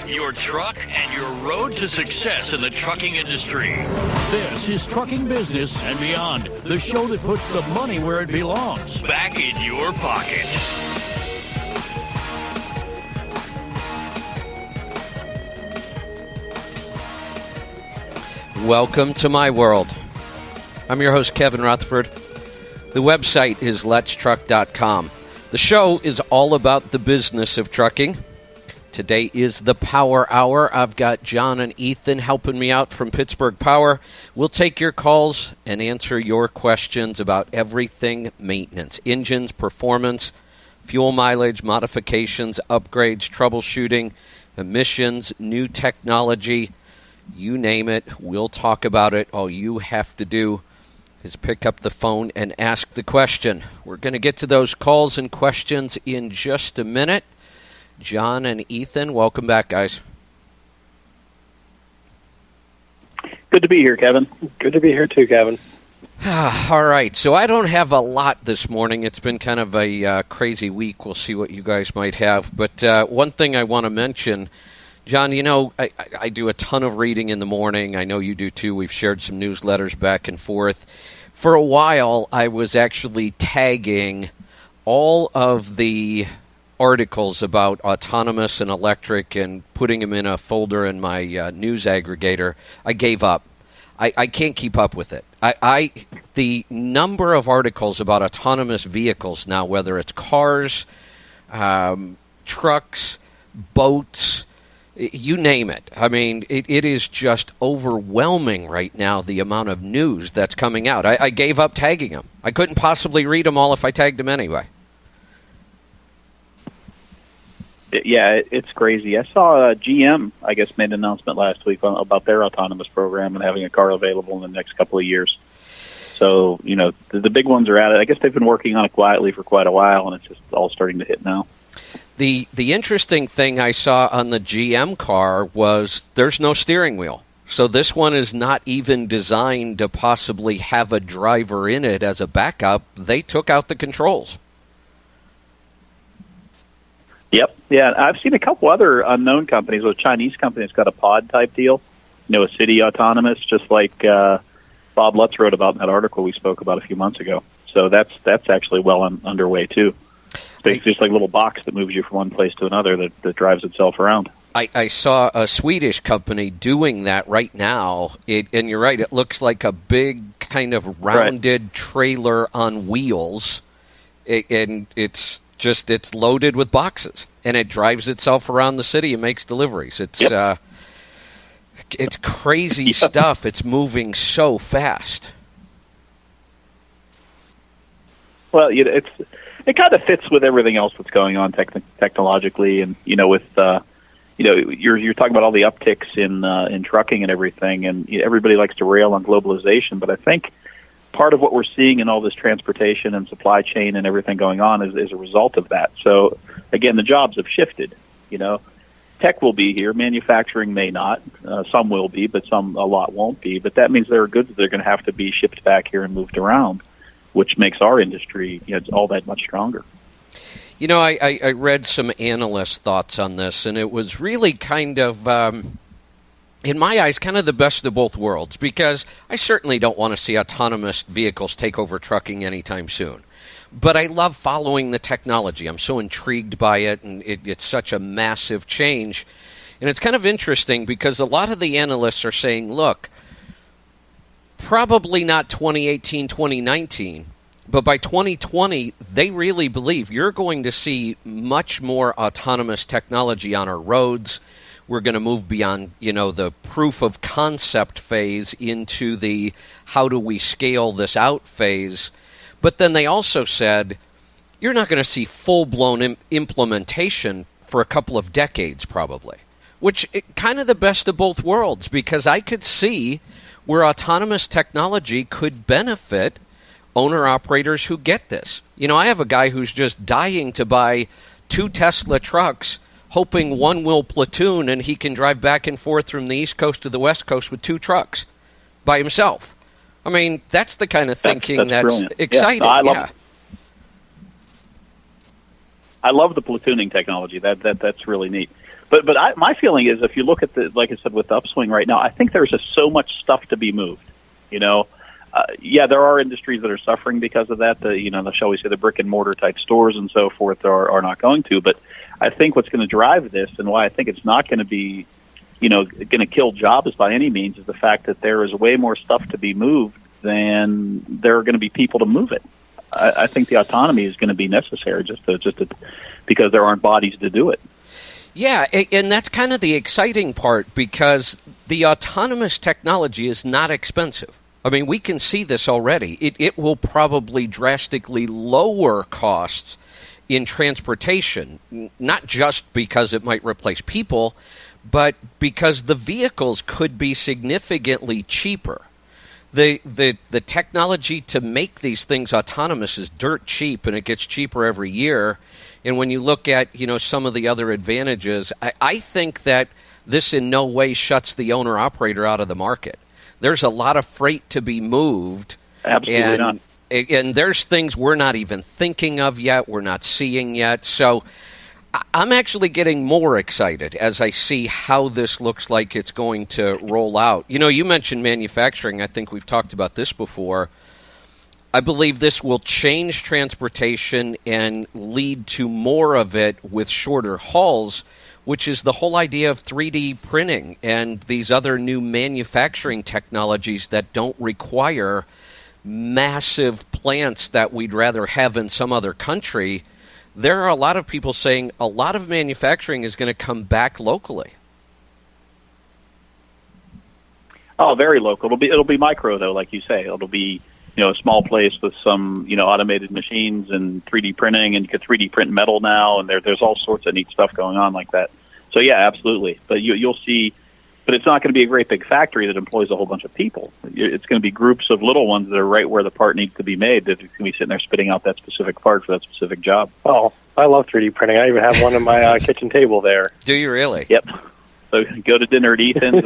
your truck, and your road to success in the trucking industry. This is Trucking Business and Beyond, the show that puts the money where it belongs, back in your pocket. Welcome to my world. I'm your host, Kevin Rutherford. The website is letstruck.com. The show is all about the business of trucking. Today is the Power Hour. I've got John and Ethan helping me out from Pittsburgh Power. We'll take your calls and answer your questions about everything maintenance, engines, performance, fuel mileage, modifications, upgrades, troubleshooting, emissions, new technology. You name it, we'll talk about it. All you have to do is pick up the phone and ask the question. We're going to get to those calls and questions in just a minute. John and Ethan, welcome back, guys. Good to be here, Kevin. Good to be here too, Kevin. All right, so I don't have a lot this morning. It's been kind of a crazy week. We'll see what you guys might have. But one thing I want to mention, John, you know, I do a ton of reading in the morning. I know you do too. We've shared some newsletters back and forth. For a while, I was actually tagging all of the articles about autonomous and electric and putting them in a folder in my news aggregator. I gave up. I can't keep up with it. The number of articles about autonomous vehicles now, whether it's cars, trucks, boats, you name it. I mean, it is just overwhelming right now, the amount of news that's coming out. I gave up tagging them. I couldn't possibly read them all if I tagged them anyway. Yeah, it's crazy. I saw GM, I guess, made an announcement last week about their autonomous program and having a car available in the next couple of years. So, you know, the big ones are at it. I guess they've been working on it quietly for quite a while, and it's just all starting to hit now. The interesting thing I saw on the GM car was there's no steering wheel. So this one is not even designed to possibly have a driver in it as a backup. They took out the controls. Yep. Yeah, I've seen a couple other unknown companies. A Chinese company that's got a pod-type deal, you know, a city autonomous, just like Bob Lutz wrote about in that article we spoke about a few months ago. So that's actually well underway, too. It's just like a little box that moves you from one place to another that drives itself around. I saw a Swedish company doing that right now, and you're right, it looks like a big kind of rounded trailer on wheels, and it's loaded with boxes, and it drives itself around the city and makes deliveries. It's crazy stuff. It's moving so fast. Well, it kind of fits with everything else that's going on technologically, and with you're talking about all the upticks in trucking and everything, and everybody likes to rail on globalization, but I think part of what we're seeing in all this transportation and supply chain and everything going on is a result of that. So again, the jobs have shifted. Tech will be here, manufacturing may not. Some will be, but a lot won't be. But that means there are goods that are going to have to be shipped back here and moved around, which makes our industry all that much stronger. I read some analyst thoughts on this, and it was really kind of, in my eyes, kind of the best of both worlds, because I certainly don't want to see autonomous vehicles take over trucking anytime soon. But I love following the technology. I'm so intrigued by it, and it's such a massive change. And it's kind of interesting because a lot of the analysts are saying, look, probably not 2018, 2019, but by 2020, they really believe you're going to see much more autonomous technology on our roads. We're going to move beyond, the proof of concept phase into the how do we scale this out phase. But then they also said you're not going to see full-blown implementation for a couple of decades probably, which kind of the best of both worlds, because I could see where autonomous technology could benefit owner-operators who get this. I have a guy who's just dying to buy 2 Tesla trucks, hoping one will platoon and he can drive back and forth from the East Coast to the West Coast with 2 trucks by himself. I mean, that's the kind of thinking that's exciting. Yeah, I love the platooning technology. That's really neat. my feeling is, if you look at like I said, with the upswing right now, I think there's just so much stuff to be moved. Yeah, there are industries that are suffering because of that. Shall we say, the brick and mortar type stores and so forth are not going to. But I think what's going to drive this, and why I think it's not going to be, going to kill jobs by any means, is the fact that there is way more stuff to be moved than there are going to be people to move it. I think the autonomy is going to be necessary just because there aren't bodies to do it. Yeah, and that's kind of the exciting part, because the autonomous technology is not expensive. I mean, we can see this already. It will probably drastically lower costs in transportation, not just because it might replace people, but because the vehicles could be significantly cheaper. The technology to make these things autonomous is dirt cheap, and it gets cheaper every year. And when you look at, some of the other advantages, I think that this in no way shuts the owner-operator out of the market. There's a lot of freight to be moved. Absolutely not. And there's things we're not even thinking of yet, we're not seeing yet. So I'm actually getting more excited as I see how this looks like it's going to roll out. You mentioned manufacturing. I think we've talked about this before. I believe this will change transportation and lead to more of it with shorter hauls, which is the whole idea of 3D printing and these other new manufacturing technologies that don't require massive plants that we'd rather have in some other country. There are a lot of people saying a lot of manufacturing is going to come back locally. Oh, very local. It'll be micro, though, like you say. It'll be a small place with some automated machines and 3D printing, and you can 3D print metal now, and there's all sorts of neat stuff going on like that. So yeah, absolutely. But you'll see. But it's not going to be a great big factory that employs a whole bunch of people. It's going to be groups of little ones that are right where the part needs to be made, that it's going to be sitting there spitting out that specific part for that specific job. Oh, I love 3D printing. I even have one on my kitchen table there. Do you really? Yep. So go to dinner at Ethan's.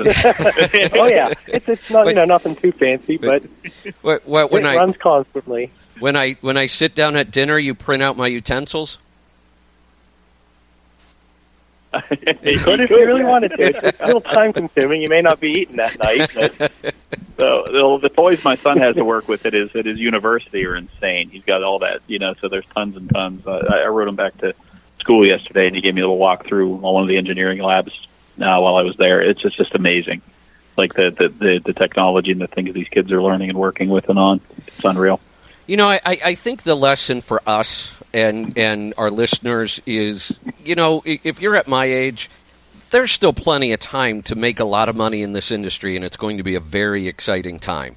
Oh yeah, it's not nothing too fancy, but it runs constantly. When I sit down at dinner, you print out my utensils. You could if you really wanted to. It's a little time consuming. You may not be eating that night. But. So the toys my son has to work with at his university are insane. He's got all that, so there's tons and tons. I rode him back to school yesterday, and he gave me a little walk through one of the engineering labs while I was there. It's just amazing, like the technology and the things these kids are learning and working with and on. It's unreal. I think the lesson for us and our listeners is, if you're at my age, there's still plenty of time to make a lot of money in this industry, and it's going to be a very exciting time.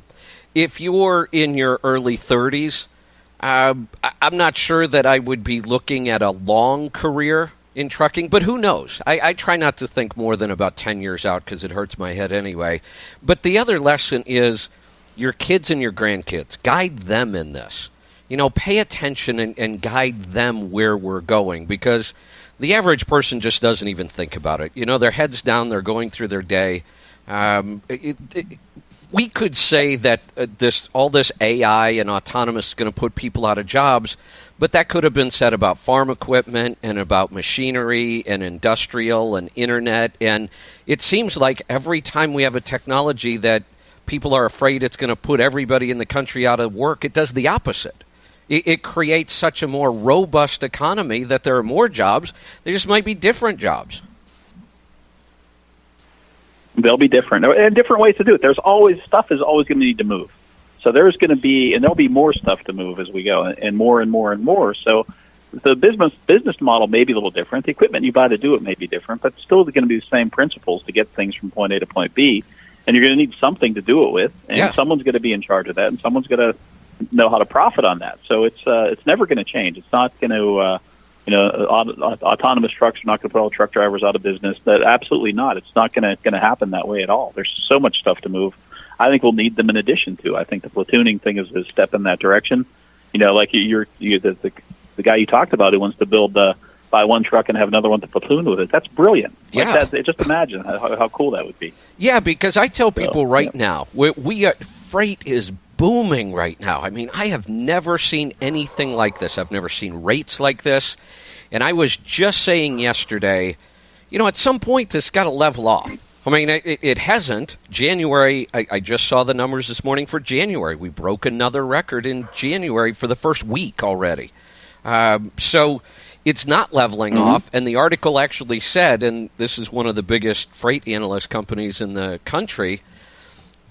If you're in your early 30s, I'm not sure that I would be looking at a long career in trucking, but who knows? I try not to think more than about 10 years out because it hurts my head anyway. But the other lesson is your kids and your grandkids. Guide them in this. Pay attention and guide them where we're going, because the average person just doesn't even think about it. Their head's down, they're going through their day. We could say that all this AI and autonomous is going to put people out of jobs, but that could have been said about farm equipment and about machinery and industrial and internet. And it seems like every time we have a technology that people are afraid it's going to put everybody in the country out of work, it does the opposite. It creates such a more robust economy that there are more jobs. There just might be different jobs. They'll be different, and different ways to do it. Stuff is always going to need to move. So there's going to be, and there'll be more stuff to move as we go, and more and more and more. So the business model may be a little different. The equipment you buy to do it may be different, but still going to be the same principles to get things from point A to point B. And you're going to need something to do it with, and someone's going to be in charge of that, and someone's going to know how to profit on that. So it's never going to change. It's not going to autonomous trucks are not going to put all truck drivers out of business. That absolutely not. It's not going to happen that way at all. There's so much stuff to move. I think we'll need them in addition to. I think the platooning thing is a step in that direction. Like the guy you talked about who wants to buy one truck and have another one to platoon with it. That's brilliant. Yeah. Just imagine how cool that would be. Yeah, because I tell people now, freight is booming right now. I mean, I have never seen anything like this. I've never seen rates like this. And I was just saying yesterday, at some point this got to level off. I mean, it hasn't. January, I just saw the numbers this morning for January. We broke another record in January for the first week already. So it's not leveling off. And the article actually said, and this is one of the biggest freight analyst companies in the country,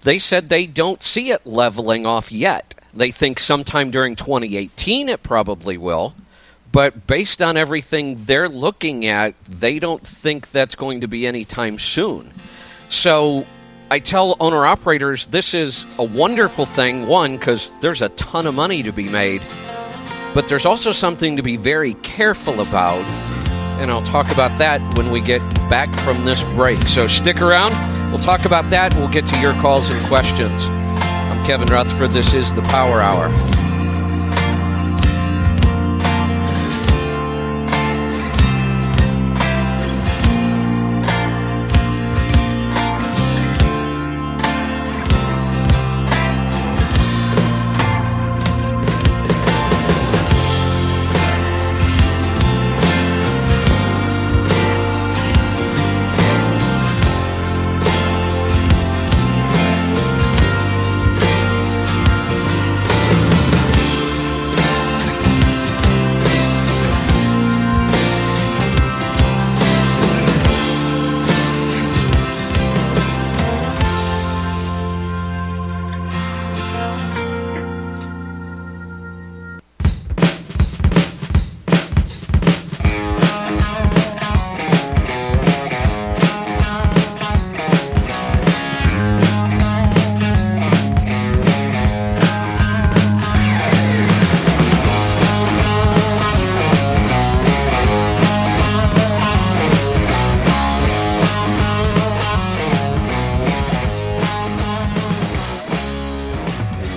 they said they don't see it leveling off yet. They think sometime during 2018 it probably will. But based on everything they're looking at, they don't think that's going to be anytime soon. So I tell owner-operators this is a wonderful thing, one, because there's a ton of money to be made, but there's also something to be very careful about, and I'll talk about that when we get back from this break. So stick around. We'll talk about that, and we'll get to your calls and questions. I'm Kevin Rutherford. This is the Power Hour.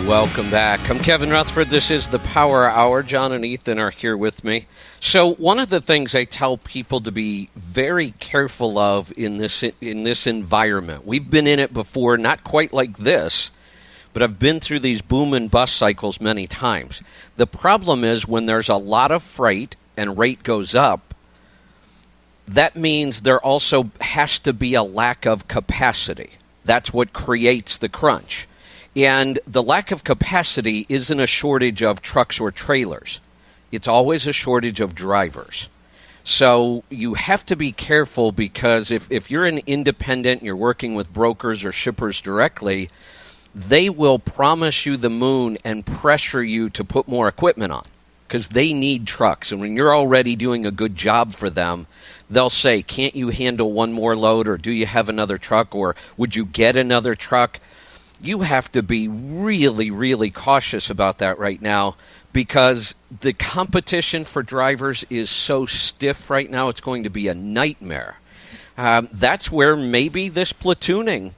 Welcome back. I'm Kevin Rutherford. This is the Power Hour. John and Ethan are here with me. So one of the things I tell people to be very careful of in this environment, we've been in it before, not quite like this, but I've been through these boom and bust cycles many times. The problem is when there's a lot of freight and rate goes up, that means there also has to be a lack of capacity. That's what creates the crunch. And the lack of capacity isn't a shortage of trucks or trailers. It's always a shortage of drivers. So you have to be careful because if you're an independent, you're working with brokers or shippers directly, they will promise you the moon and pressure you to put more equipment on because they need trucks. And when you're already doing a good job for them, they'll say, can't you handle one more load, or do you have another truck, or would you get another truck? You have to be really, really cautious about that right now because the competition for drivers is so stiff right now, it's going to be a nightmare. That's where maybe this platooning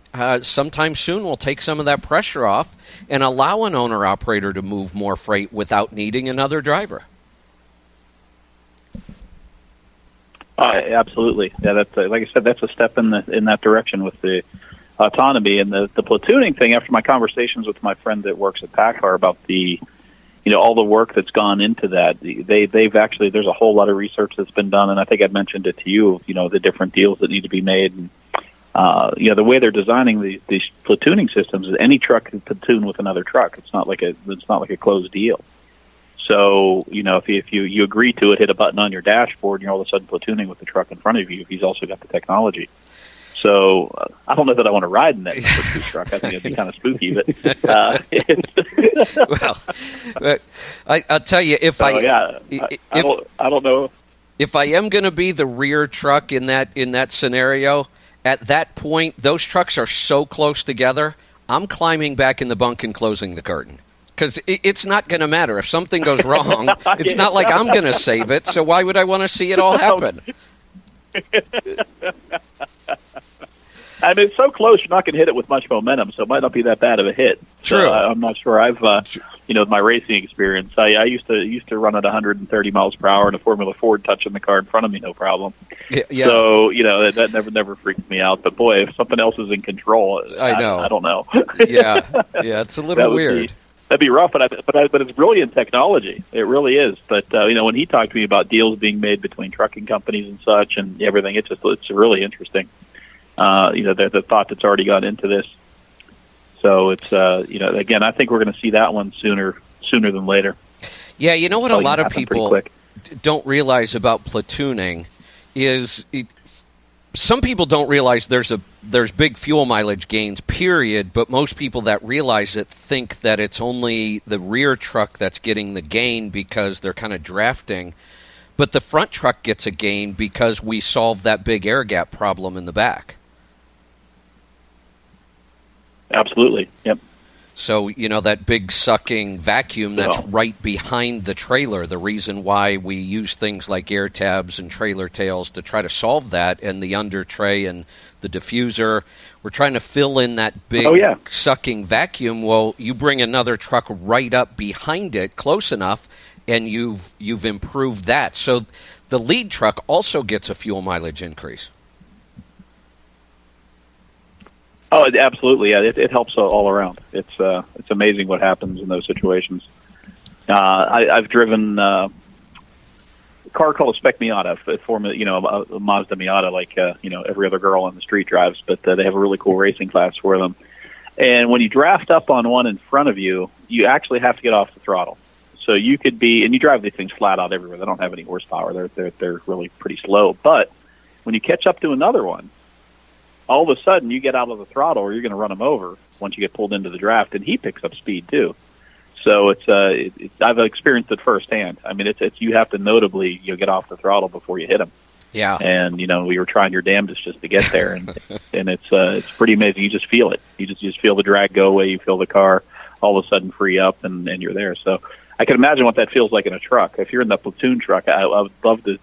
sometime soon will take some of that pressure off and allow an owner-operator to move more freight without needing another driver. Absolutely. Yeah, that's like I said, that's a step in that direction with the autonomy and the platooning thing. After my conversations with my friend that works at PACCAR about all the work that's gone into that, they've actually, there's a whole lot of research that's been done, and I think I mentioned it to you, the different deals that need to be made. And, the way they're designing these platooning systems is any truck can platoon with another truck. It's not like a closed deal. So, if you agree to it, hit a button on your dashboard, and you're all of a sudden platooning with the truck in front of you if he's also got the technology. So I don't know that I want to ride in that number 2 truck. I think it'd be kind of spooky. But I'll tell you, I don't know if I am going to be the rear truck in that scenario. At that point, those trucks are so close together. I'm climbing back in the bunk and closing the curtain because it's not going to matter if something goes wrong. It's not like I'm going to save it. So why would I want to see it all happen? I mean, it's so close, you're not going to hit it with much momentum, so it might not be that bad of a hit. True. So, I'm not sure. I've, my racing experience, I used to run at 130 miles per hour in a Formula Ford, touching the car in front of me, no problem. Yeah. So, that never freaked me out. But boy, if something else is in control, I know. I don't know. Yeah, it's a little weird. That'd be rough, but it's brilliant technology. It really is. But when he talked to me about deals being made between trucking companies and such and everything, it's really interesting. The thought that's already gone into this. So it's again, I think we're going to see that one sooner than later. Yeah, you know what a lot of people don't realize about platooning is some people don't realize there's big fuel mileage gains, period, but most people that realize it think that it's only the rear truck that's getting the gain because they're kind of drafting, but the front truck gets a gain because we solved that big air gap problem in the back. Absolutely, yep. So, that big sucking vacuum that's right behind the trailer, the reason why we use things like air tabs and trailer tails to try to solve that, and the under tray and the diffuser, we're trying to fill in that big sucking vacuum. Well, you bring another truck right up behind it close enough, and you've improved that. So the lead truck also gets a fuel mileage increase. Oh, absolutely! Yeah, it helps all around. It's amazing what happens in those situations. I've driven a car called a Spec Miata, a Mazda Miata, like every other girl on the street drives, but they have a really cool racing class for them. And when you draft up on one in front of you, you actually have to get off the throttle. So you could be, and you drive these things flat out everywhere. They don't have any horsepower. They're really pretty slow. But when you catch up to another one, all of a sudden you get out of the throttle or you're going to run him over once you get pulled into the draft, and he picks up speed too. So I've experienced it firsthand. I mean, it's you have to notably get off the throttle before you hit him. Yeah. And we were trying your damnedest just to get there, and and it's pretty amazing. You just feel it. You just feel the drag go away. You feel the car all of a sudden free up, and you're there. So I can imagine what that feels like in a truck. If you're in the platoon truck, I would love to,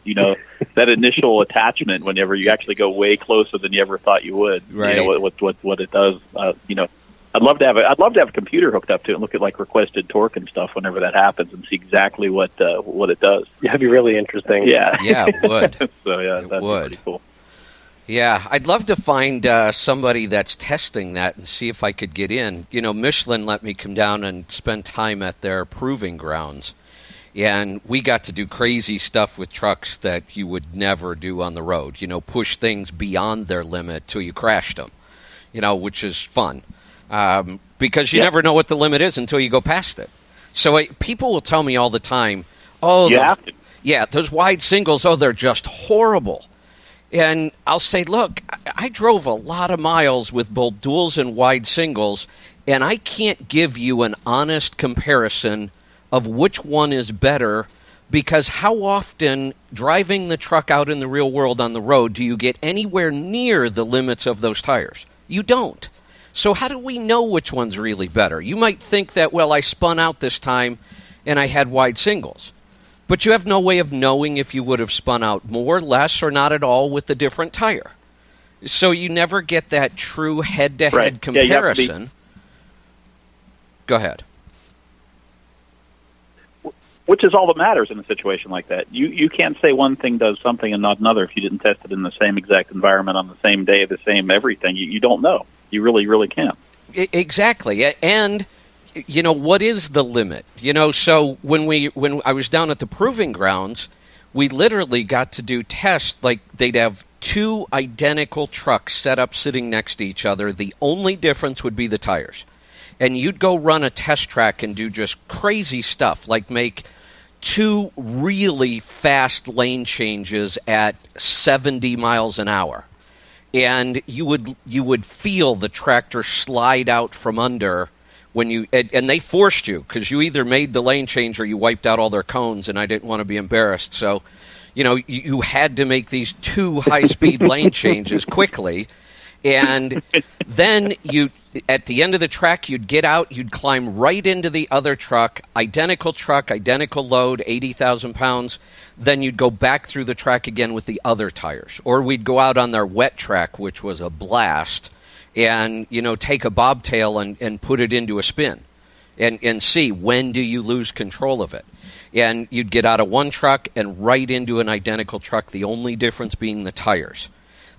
that initial attachment whenever you actually go way closer than you ever thought you would. Right. What it does. I'd love to have a computer hooked up to it and look at like requested torque and stuff whenever that happens and see exactly what it does. That'd be really interesting. Yeah, it would. So that'd be pretty cool. Yeah, I'd love to find somebody that's testing that and see if I could get in. Michelin let me come down and spend time at their proving grounds, and we got to do crazy stuff with trucks that you would never do on the road. Push things beyond their limit till you crashed them, which is fun because you never know what the limit is until you go past it. So people will tell me all the time, those wide singles, they're just horrible. And I'll say, look, I drove a lot of miles with both duals and wide singles, and I can't give you an honest comparison of which one is better, because how often driving the truck out in the real world on the road do you get anywhere near the limits of those tires? You don't. So how do we know which one's really better? You might think that, I spun out this time and I had wide singles. But you have no way of knowing if you would have spun out more, less, or not at all with the different tire. So you never get that true head-to-head comparison. Go ahead. Which is all that matters in a situation like that. You can't say one thing does something and not another if you didn't test it in the same exact environment on the same day, the same everything. You don't know. You really, really can't. Exactly. And what is the limit? So when I was down at the proving grounds, we literally got to do tests. Like, they'd have two identical trucks set up sitting next to each other. The only difference would be the tires. And you'd go run a test track and do just crazy stuff, like make two really fast lane changes at 70 miles an hour. And you would feel the tractor slide out from under when and they forced you, because you either made the lane change or you wiped out all their cones, and I didn't want to be embarrassed. So, you had to make these two high-speed lane changes quickly, and then at the end of the track, you'd get out, you'd climb right into the other truck, identical load, 80,000 pounds, then you'd go back through the track again with the other tires. Or we'd go out on their wet track, which was a blast, and take a bobtail and put it into a spin and see when do you lose control of it. And you'd get out of one truck and right into an identical truck, the only difference being the tires.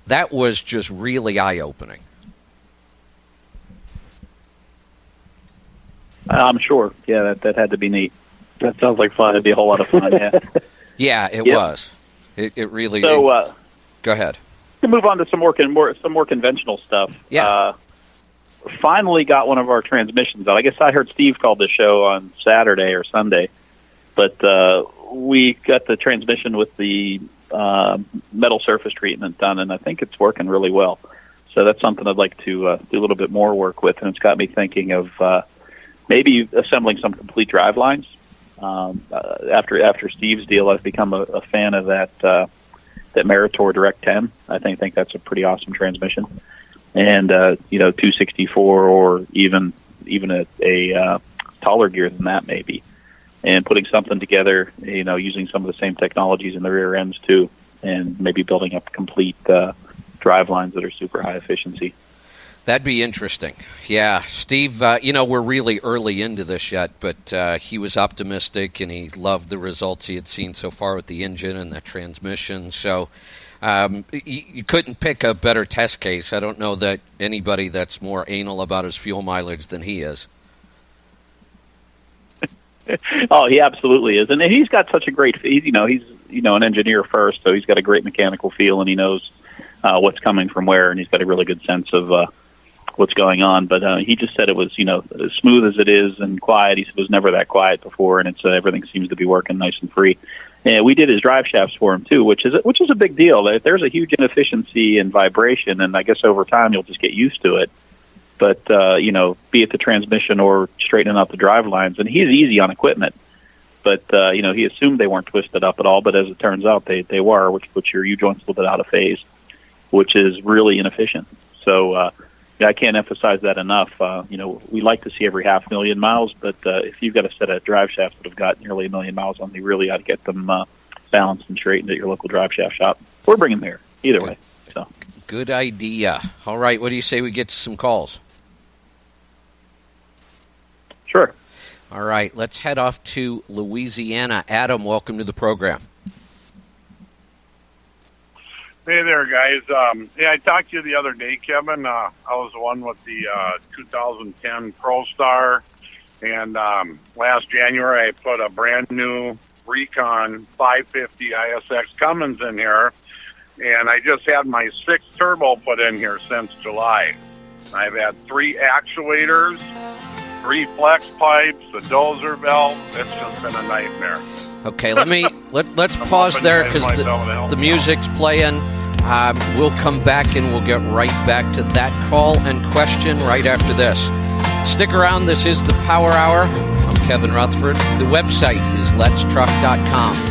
That was just really eye-opening. I'm sure. Yeah, that had to be neat. That sounds like fun. That'd be a whole lot of fun. Yeah. Yeah, it was. It really. So go ahead. To move on to some more conventional stuff. Yeah. Finally got one of our transmissions out. I guess I heard Steve called the show on Saturday or Sunday, but we got the transmission with the metal surface treatment done, and I think it's working really well. So that's something I'd like to do a little bit more work with, and it's got me thinking of maybe assembling some complete drive lines. After Steve's deal, I've become a fan of that Meritor Direct 10. I think that's a pretty awesome transmission, and 264 or even a taller gear than that maybe, and putting something together, using some of the same technologies in the rear ends too, and maybe building up complete drive lines that are super high efficiency. That'd be interesting. Yeah, Steve, we're really early into this yet, but he was optimistic and he loved the results he had seen so far with the engine and the transmission. So you couldn't pick a better test case. I don't know that anybody that's more anal about his fuel mileage than he is. Oh, he absolutely is. And he's got such a great, he's an engineer first, so he's got a great mechanical feel, and he knows what's coming from where, and he's got a really good sense of what's going on. But he just said it was, as smooth as it is and quiet. He said it was never that quiet before, and it's everything seems to be working nice and free. And we did his drive shafts for him too, which is a big deal. There's a huge inefficiency and vibration, and I guess over time you'll just get used to it. But be it the transmission or straightening out the drive lines, and he's easy on equipment. But he assumed they weren't twisted up at all, but as it turns out, they were, which puts your U-joints a little bit out of phase, which is really inefficient. So I can't emphasize that enough. We like to see every 500,000 miles, but if you've got a set of drive shafts that have got nearly 1 million miles on them, you really ought to get them balanced and straightened at your local drive shaft shop. Or bring them there, either way. So good idea. All right, what do you say we get to some calls? Sure. All right, let's head off to Louisiana. Adam, welcome to the program. Hey there, guys. I talked to you the other day, Kevin. I was the one with the 2010 ProStar, and last January I put a brand new Recon 550 ISX Cummins in here, and I just had my 6th turbo put in here since July. I've had 3 actuators, 3 flex pipes, a dozer valve. It's just been a nightmare. Okay, let's pause there because the music's playing. We'll come back and we'll get right back to that call and question right after this. Stick around. This is the Power Hour. I'm Kevin Rutherford. The website is letstruck.com.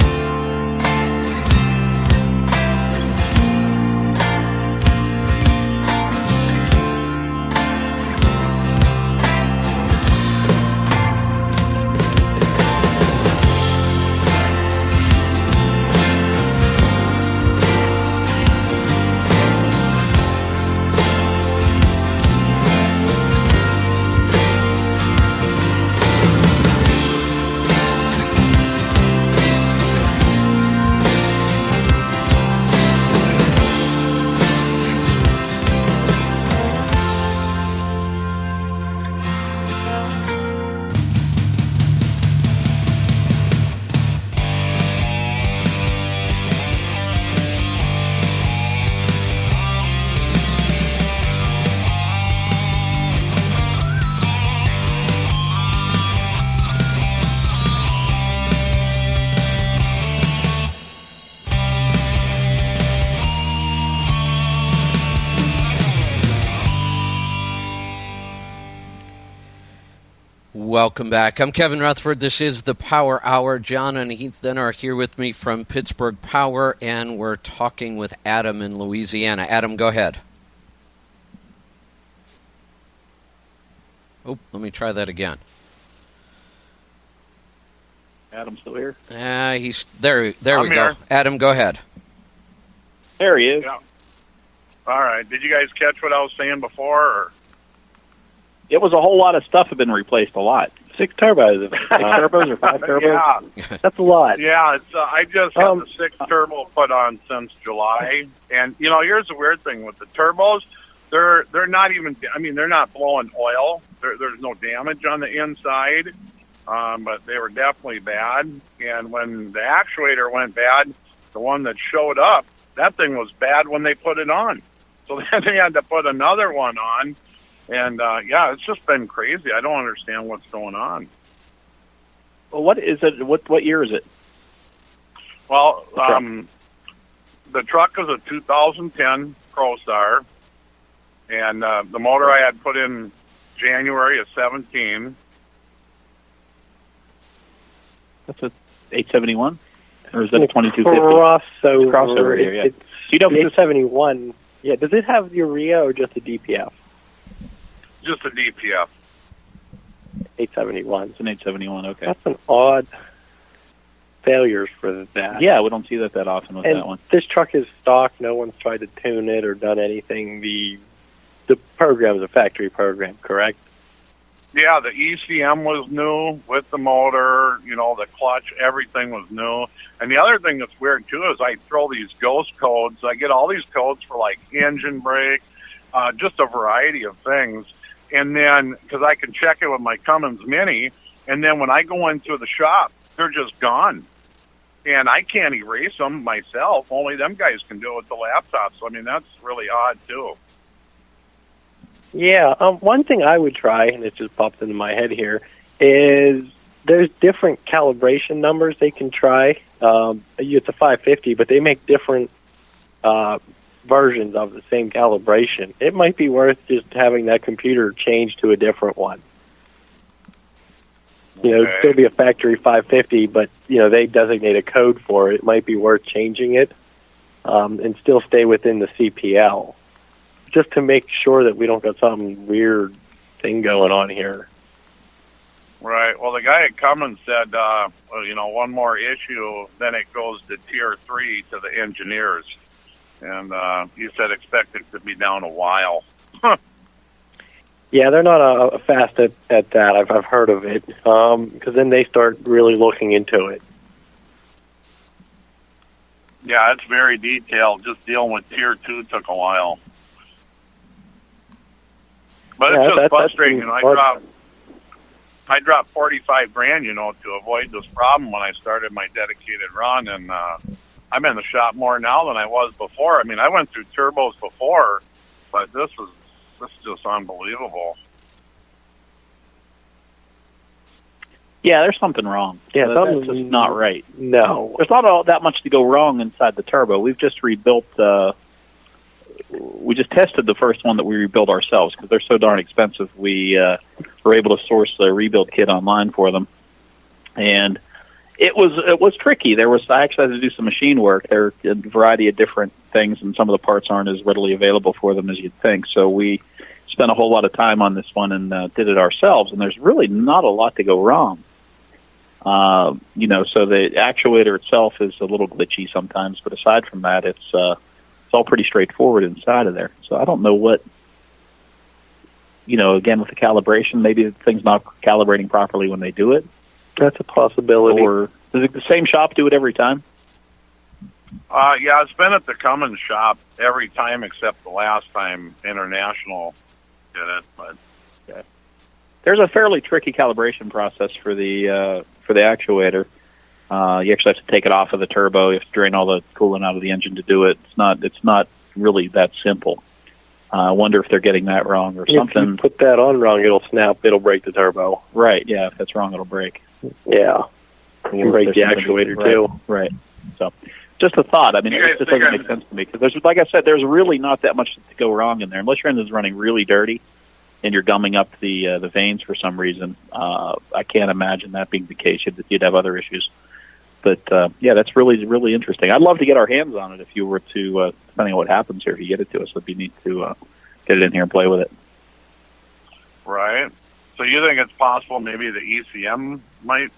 Welcome back. I'm Kevin Rutherford. This is the Power Hour. John and Ethan are here with me from Pittsburgh Power, and we're talking with Adam in Louisiana. Adam, go ahead. Oh, let me try that again. Adam still here? He's there. There we go. Adam, go ahead. There he is. Yeah. All right. Did you guys catch what I was saying before? Or? It was a whole lot of stuff had been replaced a lot. 6 turbos, 6 turbos or 5 turbos? Yeah. That's a lot. Yeah, it's, I just had the 6th turbo put on since July. And, here's the weird thing with the turbos. they're not even. I mean, they're not blowing oil. There's no damage on the inside, but they were definitely bad. And when the actuator went bad, the one that showed up, that thing was bad when they put it on. So then they had to put another one on. And, yeah, it's just been crazy. I don't understand what's going on. Well, what is it? What year is it? Well, the truck is a 2010 ProStar, and the motor I had put in January of 17. That's a 871, or is that a 2250? Crossover here, yeah. It's you know, 871. Yeah, does it have urea or just a DPF? Just a DPF. 871. It's an 871. Okay. That's an odd failures for that. Yeah, we don't see that often with that one. This truck is stock. No one's tried to tune it or done anything. The program is a factory program, correct? Yeah, the ECM was new with the motor, the clutch, everything was new. And the other thing that's weird, too, is I throw these ghost codes. I get all these codes for, like, engine brake, just a variety of things. And then, because I can check it with my Cummins Mini, and then when I go into the shop, they're just gone. And I can't erase them myself. Only them guys can do it with the laptop. So, I mean, that's really odd, too. Yeah, one thing I would try, and it just popped into my head here, is there's different calibration numbers they can try. It's a 550, but they make different versions of the same calibration. It might be worth just having that computer change to a different one. It'd still be a factory 550, but, they designate a code for it. It might be worth changing it and still stay within the CPL, just to make sure that we don't got some weird thing going on here. Right. Well, the guy at Cummins said, one more issue, then it goes to Tier 3 to the engineers. And he said expect it to be down a while. Yeah, they're not fast at that. I've heard of it, because then they start really looking into it. Yeah, it's very detailed. Just dealing with Tier 2 took a while. But it's just frustrating. I dropped $45,000, to avoid this problem when I started my dedicated run, and I'm in the shop more now than I was before. I mean, I went through turbos before, but this is just unbelievable. Yeah, there's something wrong. Yeah, that's just not right. No. There's not all that much to go wrong inside the turbo. We've just rebuilt, we just tested the first one that we rebuilt ourselves because they're so darn expensive. We were able to source a rebuild kit online for them. And it was tricky. I actually had to do some machine work. There are a variety of different things, and some of the parts aren't as readily available for them as you'd think. So we spent a whole lot of time on this one and did it ourselves, and there's really not a lot to go wrong. So the actuator itself is a little glitchy sometimes, but aside from that, it's all pretty straightforward inside of there. So I don't know what, again, with the calibration, maybe the thing's not calibrating properly when they do it. That's a possibility. Or does the same shop do it every time? Yeah, it's been at the Cummins shop every time except the last time International did it. But okay. There's a fairly tricky calibration process for the actuator. You actually have to take it off of the turbo. You have to drain all the coolant out of the engine to do it. It's not really that simple. I wonder if they're getting that wrong or something. If you put that on wrong, it'll snap. It'll break the turbo. Right. Yeah. If that's wrong, it'll break. Yeah. You can break the actuator too. Right. So, just a thought. I mean, it just doesn't make sense to me because like I said, there's really not that much to go wrong in there unless your engine's running really dirty and you're gumming up the vanes for some reason. I can't imagine that being the case. You'd have other issues. But yeah, that's really, really interesting. I'd love to get our hands on it if you were to, depending on what happens here, if you get it to us, it'd be neat to get it in here and play with it. Right. So you think it's possible maybe the ECM might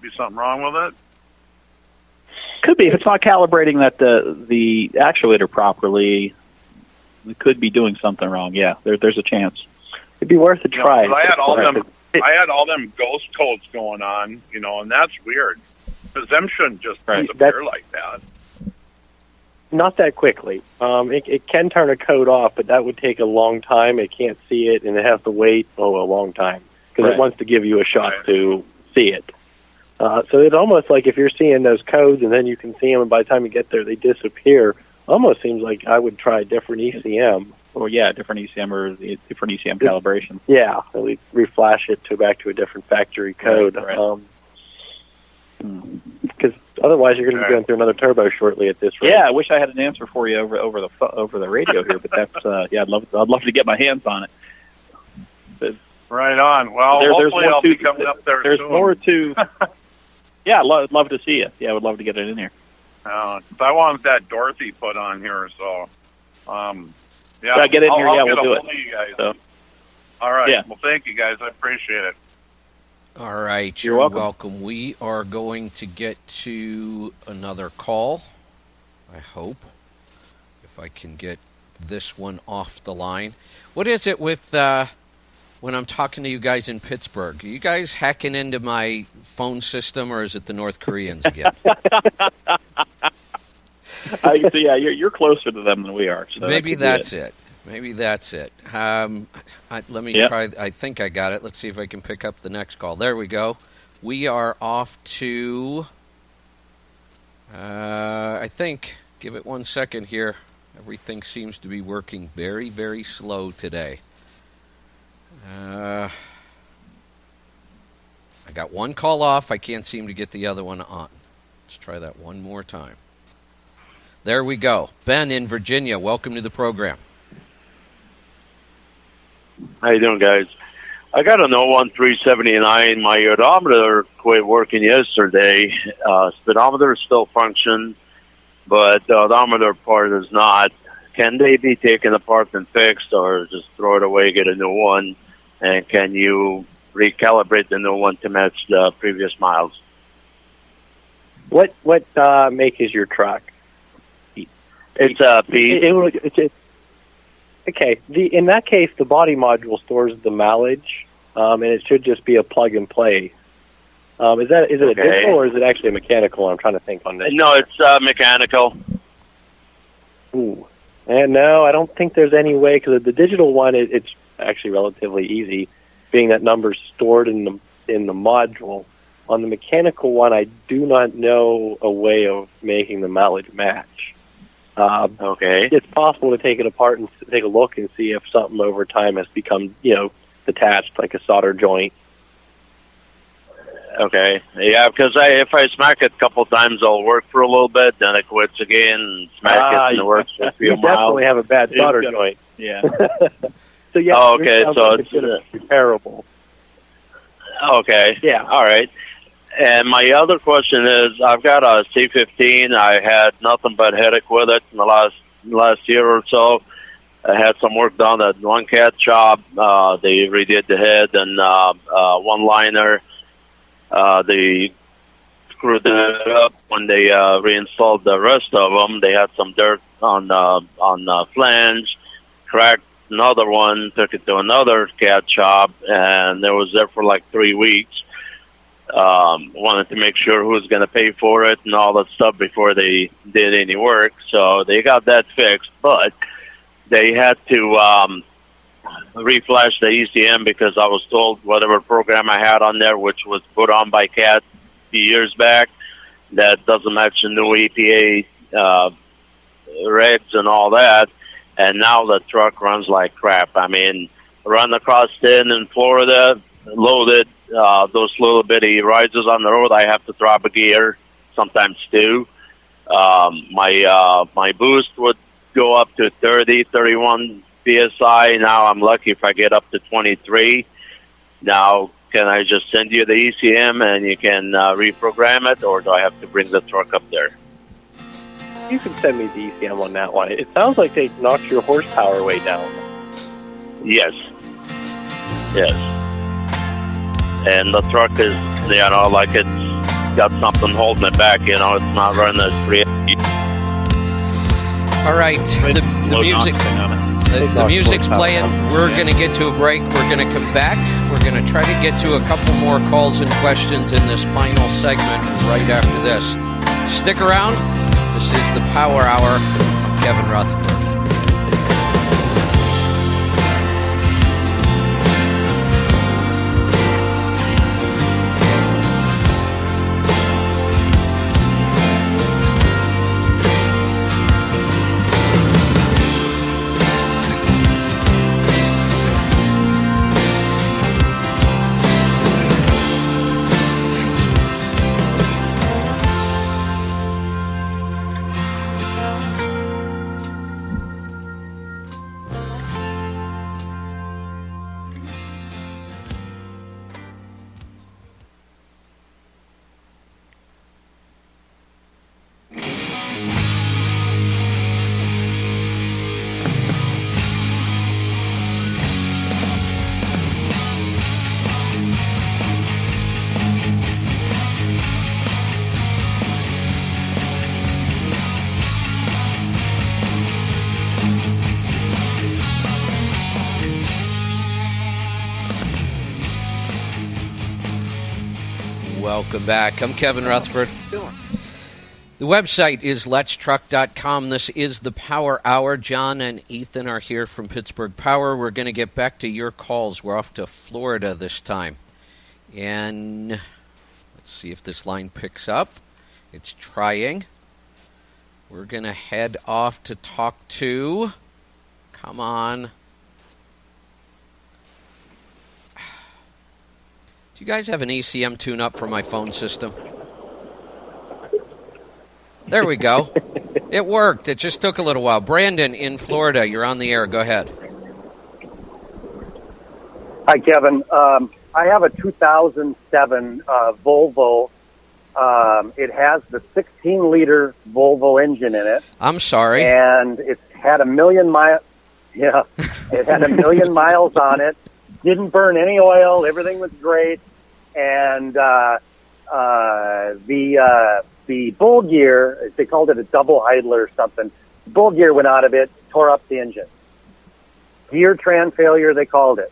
be something wrong with it? Could be. If it's not calibrating that the actuator properly, it could be doing something wrong. Yeah, there's a chance. It'd be worth a try. I had all them ghost codes going on, and that's weird. Because them shouldn't just disappear like that. Not that quickly. It can turn a code off, but that would take a long time. It can't see it, and it has to wait a long time because it wants to give you a shot to see it. So it's almost like if you're seeing those codes and then you can see them, and by the time you get there, they disappear. Almost seems like I would try a different ECM. Or different ECM or different ECM calibration. Yeah, at least reflash it back to a different factory code. Right. Because otherwise, you're going to be going through another turbo shortly at this rate. Yeah, I wish I had an answer for you over the radio here, but that's I'd love to get my hands on it. But Right on. Well, hopefully I'll be coming up there There's soon. more to. Yeah, I'd love to see you. Yeah, I would love to get it in here. I want that Dorothy put on here, so Yeah, get in here. I'll We'll do it. You guys. So. All right. Yeah. Well, thank you guys. I appreciate it. All right, You're welcome. We are going to get to another call, I hope, if I can get this one off the line. What is it with when I'm talking to you guys in Pittsburgh? Are you guys hacking into my phone system, or is it the North Koreans again? You're closer to them than we are. So Maybe that's it. Maybe that's it. Let me try. I think I got it. Let's see if I can pick up the next call. There we go. We are off to, I think, give it 1 second here. Everything seems to be working very, very slow today. I got one call off. I can't seem to get the other one on. Let's try that one more time. There we go. Ben in Virginia, welcome to the program. How you doing, guys? I got an 01379. My odometer quit working yesterday. Speedometer still functions, but the odometer part is not. Can they be taken apart and fixed, or just throw it away, get a new one? And can you recalibrate the new one to match the previous miles? What make is your truck? It's a P. Okay. In that case, the body module stores the mileage, and it should just be a plug and play. Is it a digital or is it actually a mechanical? I'm trying to think on this. No, it's mechanical. Ooh. And no, I don't think there's any way, because the digital one, it's actually relatively easy, being that number's stored in the module. On the mechanical one, I do not know a way of making the mileage match. It's possible to take it apart and take a look and see if something over time has become, detached, like a solder joint. Okay. Yeah, because if I smack it a couple times, it'll work for a little bit, then it quits again, and smack it, and it works for a few miles. You definitely have a bad solder joint. Yeah. So, yeah. Oh, okay, so it's repairable. Okay. Yeah. All right. And my other question is, I've got a C15. I had nothing but headache with it in the last year or so. I had some work done at one cat shop. They redid the head and one liner. They screwed it up when they reinstalled the rest of them. They had some dirt on the flange, cracked another one, took it to another cat shop, and it was there for like 3 weeks. Wanted to make sure who was going to pay for it and all that stuff before they did any work. So they got that fixed, but they had to reflash the ECM because I was told whatever program I had on there, which was put on by CAT a few years back, that doesn't match the new EPA regs and all that. And now the truck runs like crap. I mean, run across 10 in Florida, loaded, those little bitty rises on the road, I have to drop a gear, sometimes two. My boost would go up to 30, 31 PSI. Now I'm lucky if I get up to 23. Now, can I just send you the ECM and you can reprogram it, or do I have to bring the truck up there? You can send me the ECM on that one. It sounds like they knocked your horsepower way down. Yes. And the truck is, like it's got something holding it back, it's not running as free. All right, the music's playing. We're going to get to a break. We're going to come back. We're going to try to get to a couple more calls and questions in this final segment right after this. Stick around. This is the Power Hour. I'm Kevin Rutherford. Welcome back. I'm Kevin Rutherford. The website is letstruck.com. This is the Power Hour. John and Ethan are here from Pittsburgh Power. We're going to get back to your calls. We're off to Florida this time. And let's see if this line picks up. It's trying. We're going to head off to talk to... Come on. Do you guys have an ECM tune-up for my phone system? There we go. It worked. It just took a little while. Brandon in Florida, you're on the air. Go ahead. Hi, Kevin. I have a 2007 Volvo. It has the 16-liter Volvo engine in it. I'm sorry. And it's had 1 million miles. Yeah, it had 1 million miles on it. Didn't burn any oil. Everything was great. And the bull gear, they called it a double idler or something. The bull gear went out of it, tore up the engine. Gear tran failure, they called it.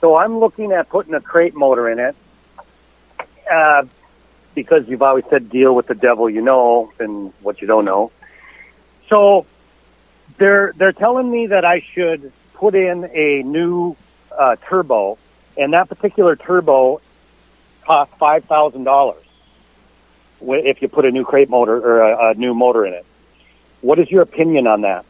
So I'm looking at putting a crate motor in it because you've always said deal with the devil you know and what you don't know. So they're telling me that I should put in a new turbo, and that particular turbo costs $5,000 if you put a new crate motor or a new motor in it. What is your opinion on that?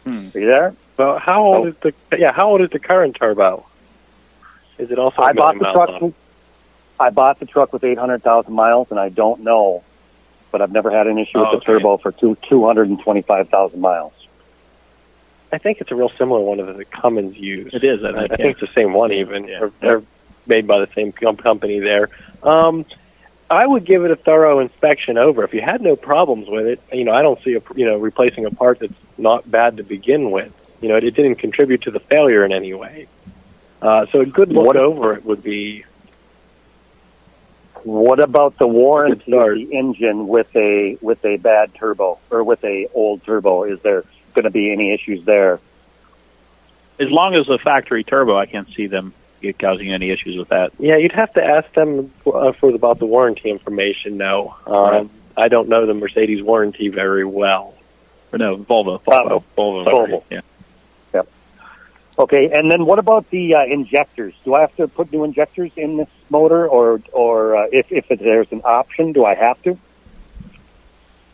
Are you there? Well, how old is the current turbo? Is it also? I bought the truck with 800,000 miles, and I don't know, but I've never had an issue with the turbo for 225,000 miles. I think it's a real similar one that the Cummins use. It is. I think it's the same one even. Yeah. They're made by the same company there. I would give it a thorough inspection over. If you had no problems with it, I don't see replacing a part that's not bad to begin with. It didn't contribute to the failure in any way. So a good look over it would be. What about the warranty of the engine with a bad turbo or with a old turbo? Is there going to be any issues there? As long as the factory turbo, I can't see them causing any issues with that. Yeah, you'd have to ask them about the warranty information. No, Right. I don't know the Mercedes warranty very well. Or no, Volvo. Yeah. Yep. Okay, and then what about the injectors? Do I have to put new injectors in this motor, or if there's an option, do I have to?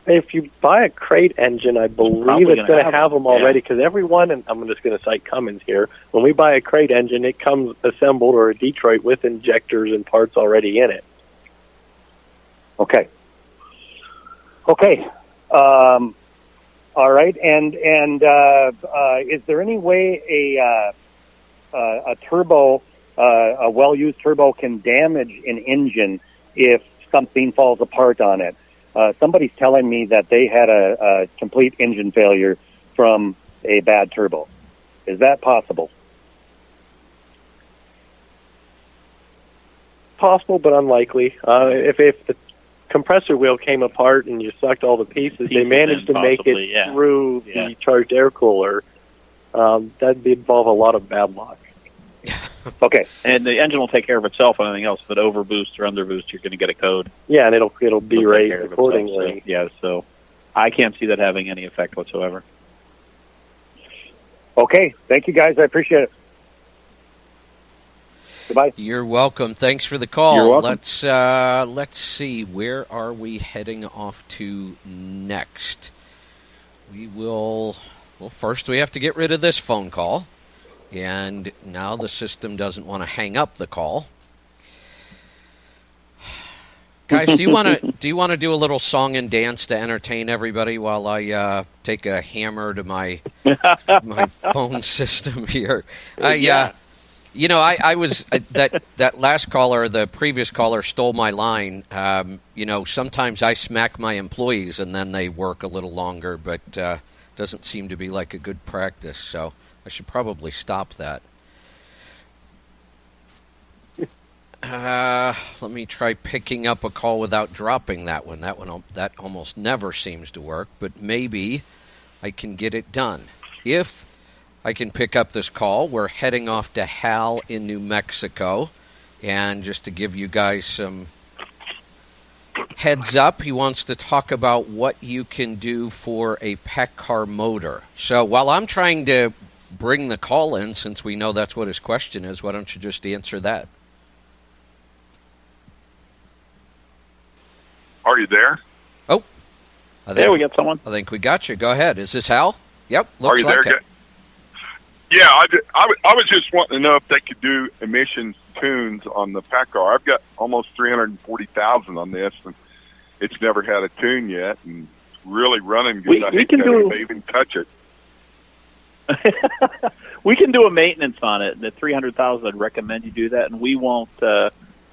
If you buy a crate engine, I believe it's going to have them already, because everyone, and I'm just going to cite Cummins here, when we buy a crate engine, it comes assembled or a Detroit with injectors and parts already in it. Okay. All right, and is there any way a turbo, a well-used turbo, can damage an engine if something falls apart on it? Somebody's telling me that they had a complete engine failure from a bad turbo. Is that possible? Possible, but unlikely. If the compressor wheel came apart and you sucked all the pieces, they managed to make it through the charged air cooler. That'd involve a lot of bad luck. Okay. And the engine will take care of itself on anything else. If it overboosts or underboosts, you're going to get a code. Yeah, and it'll be It'll take raised care of itself. accordingly. So, yeah, so I can't see that having any effect whatsoever. Okay. Thank you, guys. I appreciate it. Goodbye. You're welcome. Thanks for the call. You're welcome. Let's see. Where are we heading off to next? We will. Well, first we have to get rid of this phone call, and now the system doesn't want to hang up the call. Guys, do you want to do a little song and dance to entertain everybody while I take a hammer to my phone system here? Yeah. You know, I was that last caller, the previous caller, stole my line. You know, sometimes I smack my employees and then they work a little longer, but doesn't seem to be like a good practice. So I should probably stop that. Let me try picking up a call without dropping that one. That almost never seems to work, but maybe I can get it done. If I can pick up this call, we're heading off to Hal in New Mexico. And just to give you guys some heads up, he wants to talk about what you can do for a pack car motor. So while I'm trying to bring the call in, since we know that's what his question is, why don't you just answer that? Are you there? Oh. We got someone. I think we got you. Go ahead. Is this Hal? Yep. Are Looks you like there? it. Yeah, I was just wanting to know if they could do emissions tunes on the pack car. I've got almost 340,000 on this, and it's never had a tune yet, and really running good. I hate to even touch it. We can do a maintenance on it. The 300,000, I'd recommend you do that, and we won't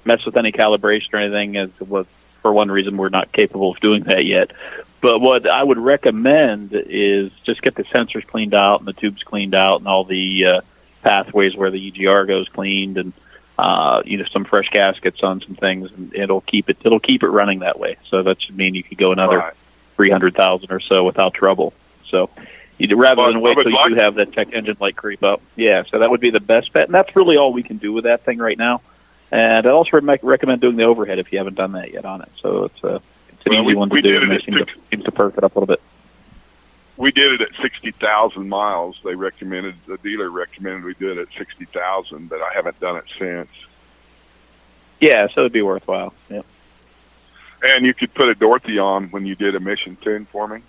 mess with any calibration or anything. For one reason, we're not capable of doing that yet. But what I would recommend is just get the sensors cleaned out and the tubes cleaned out and all the pathways where the EGR goes cleaned, and some fresh gaskets on some things, and it'll keep it running that way. So that should mean you could go another 300,000 or so without trouble. So rather than wait till you do have that check engine light creep up. Yeah, so that would be the best bet, and that's really all we can do with that thing right now. And I'd also recommend doing the overhead if you haven't done that yet on it. So it's an easy one to do, and it seems to perk it up a little bit. We did it at 60,000 miles. The dealer recommended we do it at 60,000, but I haven't done it since. Yeah, so it'd be worthwhile. Yeah. And you could put a Dorothy on when you did emission tune for me?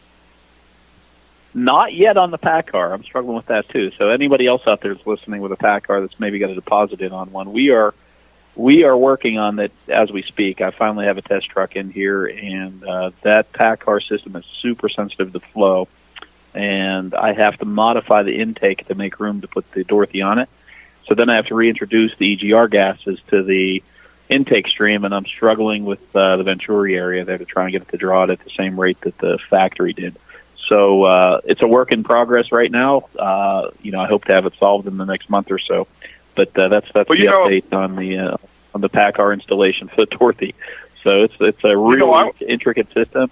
Not yet on the pack car. I'm struggling with that too. So anybody else out there that's listening with a pack car that's maybe got a deposit in on one, we are working on that as we speak. I finally have a test truck in here, and that pack car system is super sensitive to flow, and I have to modify the intake to make room to put the Dorothy on it. So then I have to reintroduce the EGR gases to the intake stream, and I'm struggling with the Venturi area there to try and get it to draw it at the same rate that the factory did. So it's a work in progress right now. I hope to have it solved in the next month or so. But that's the update on the pack car installation for the Dorothy. So it's a real intricate system.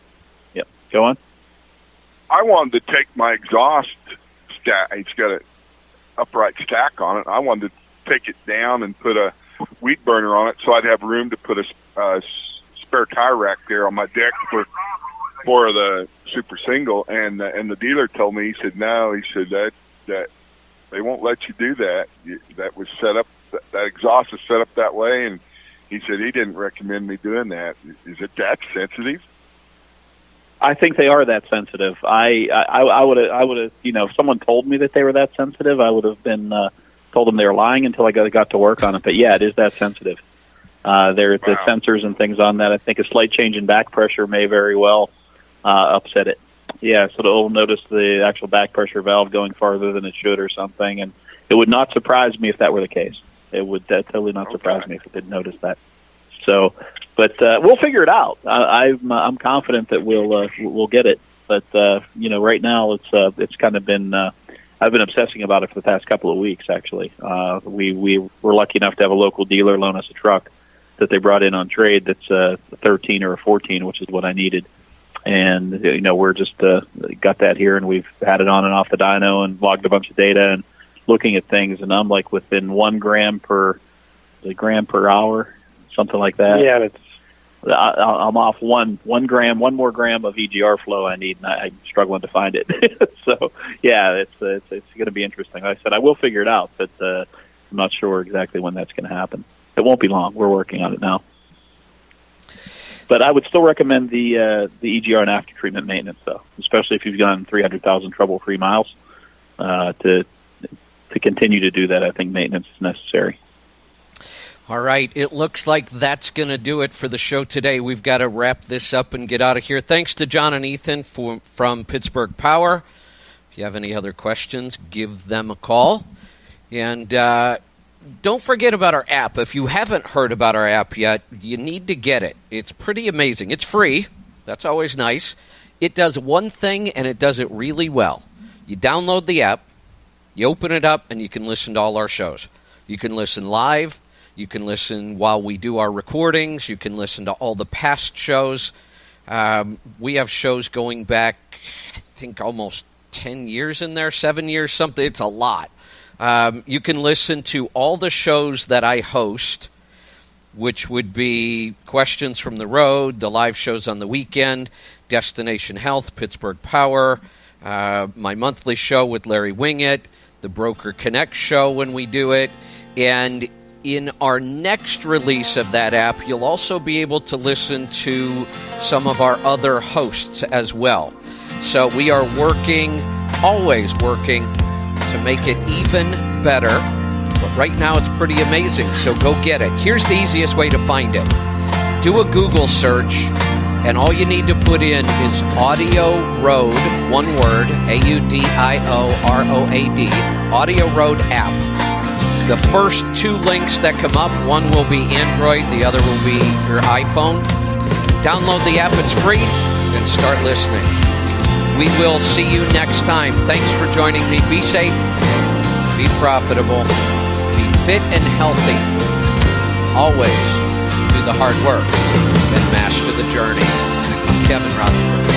Yeah, go on. I wanted to take my exhaust stack. It's got an upright stack on it. I wanted to take it down and put a weed burner on it, so I'd have room to put a spare tire rack there on my deck for the super single. And the dealer told me, he said no. He said that they won't let you do that. That was set up. That exhaust is set up that way, and he said he didn't recommend me doing that. Is it that sensitive? I think they are that sensitive. I would have, if someone told me that they were that sensitive, I would have been told them they were lying until I got to work on it. But yeah, it is that sensitive. The sensors and things on that. I think a slight change in back pressure may very well upset it. Yeah, so it'll notice the actual back pressure valve going farther than it should or something, and it would not surprise me if that were the case. It would totally not surprise me if it didn't notice that. So, but we'll figure it out. I'm confident that we'll get it. But right now it's kind of been I've been obsessing about it for the past couple of weeks. Actually, we were lucky enough to have a local dealer loan us a truck that they brought in on trade. That's a 13 or a 14, which is what I needed. And we're just got that here, and we've had it on and off the dyno and logged a bunch of data and looking at things, and I'm like within 1 gram per hour, something like that. Yeah, it's I'm off one more gram of EGR flow I need, and I'm struggling to find it. So yeah, it's going to be interesting. Like I said, I will figure it out, but I'm not sure exactly when that's going to happen. It won't be long. We're working on it now. But I would still recommend the EGR and after treatment maintenance, though, especially if you've done 300,000 trouble-free miles. To continue to do that, I think maintenance is necessary. All right, it looks like that's going to do it for the show today. We've got to wrap this up and get out of here. Thanks to John and Ethan from Pittsburgh Power. If you have any other questions, give them a call. And don't forget about our app. If you haven't heard about our app yet, you need to get it. It's pretty amazing. It's free. That's always nice. It does one thing, and it does it really well. You download the app, you open it up, and you can listen to all our shows. You can listen live. You can listen while we do our recordings. You can listen to all the past shows. We have shows going back, I think, almost 10 years in there, 7 years, something. It's a lot. You can listen to all the shows that I host, which would be Questions from the Road, the live shows on the weekend, Destination Health, Pittsburgh Power, my monthly show with Larry Wingett, the Broker Connect show when we do it, and in our next release of that app, you'll also be able to listen to some of our other hosts as well. So we are always working to make it even better. But right now it's pretty amazing, so go get it. Here's the easiest way to find it. Do a Google search, and all you need to put in is Audio Road, one word, AUDIOROAD, Audio Road app. The first 2 links that come up, one will be Android, the other will be your iPhone. Download the app, it's free, and start listening. We will see you next time. Thanks for joining me. Be safe, be profitable, be fit and healthy. Always do the hard work and master the journey. I'm Kevin Rutherford.